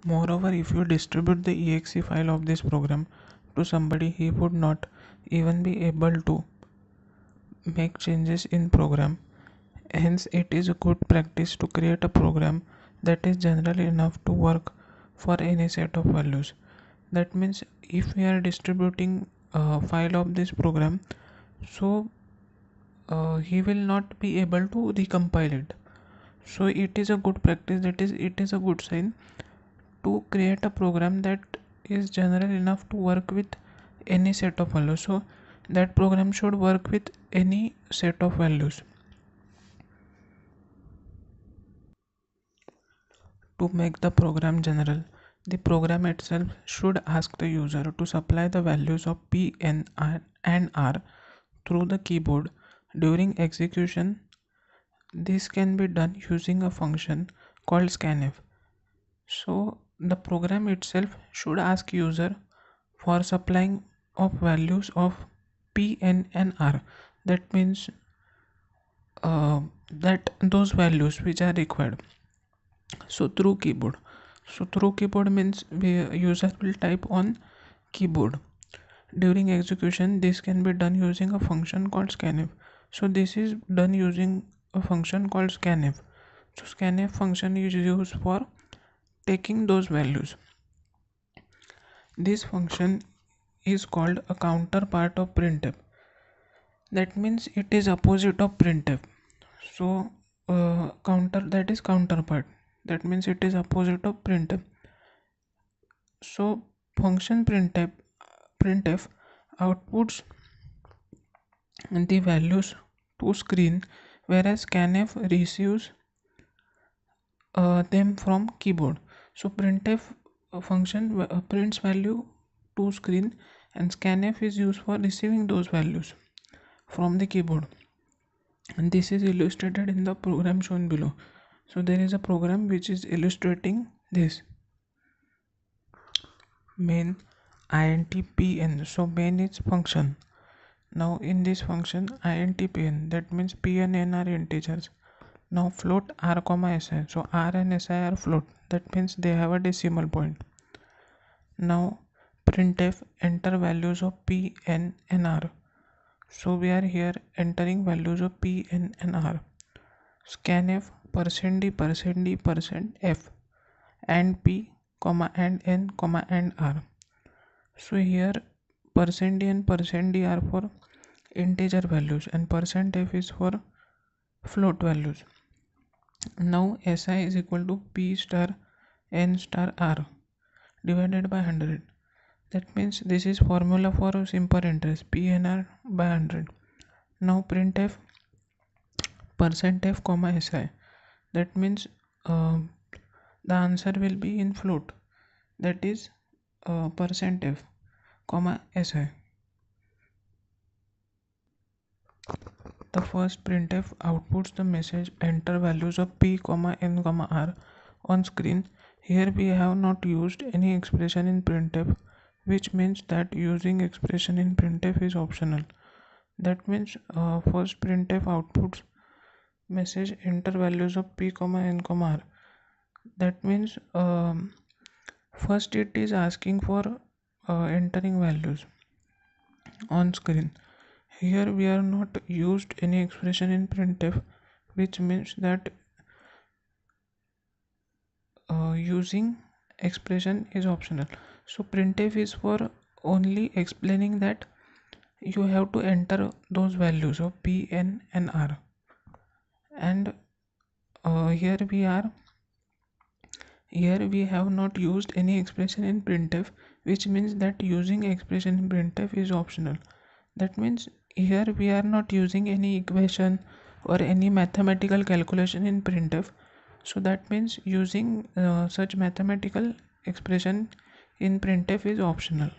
Moreover, if you distribute the exe file of this program to somebody, he would not even be able to make changes in program. Hence, it is a good practice to create a program that is general enough to work for any set of values. That means if we are distributing a file of this program, so he will not be able to recompile it. So it is a good practice, that is, it is a good sign to create a program that is general enough to work with any set of values. So that program should work with any set of values. To make the program general, the program itself should ask the user to supply the values of P, N, and R through the keyboard during execution. This can be done using a function called scanf. So the program itself should ask user for supplying of values of P, N, and R. That means that those values which are required. So through keyboard means user will type on keyboard. During execution, this can be done using a function called scanf. So this is done using a function called scanf. So scanf function is used for taking those values. This function is called a counterpart of printf. That means it is opposite of printf. So counterpart. That means it is opposite of printf. So function printf outputs the values to screen, whereas scanf receives them from keyboard. So printf function prints value to screen, and scanf is used for receiving those values from the keyboard. And this is illustrated in the program shown below. So there is a program which is illustrating this. Main intpn. So main is function. Now in this function intpn, that means p and n are integers. Now float r comma si. So r and si are float. That means they have a decimal point. Now printf enter values of p, n, and r. So we are here entering values of p, n, and r. Scanf %d %f and p comma and n comma and r. So here %d and %d are for integer values and %f is for float values. Now si is equal to p star n star r divided by 100. That means this is formula for simple interest, p n r by 100. Now printf %f comma si. That means the answer will be in float, that is %f comma si. The first printf outputs the message enter values of p comma n comma r on screen. Here we have not used any expression in printf, which means that using expression in printf is optional. That means first printf outputs message enter values of p comma n comma r. That means first it is asking for entering values on screen. Here we are not used any expression in printf, which means that using expression is optional. So printf is for only explaining that you have to enter those values of p, n, and r. And here we have not used any expression in printf, which means that using expression in printf is optional. That means here we are not using any equation or any mathematical calculation in printf. So that means using such mathematical expression in printf is optional.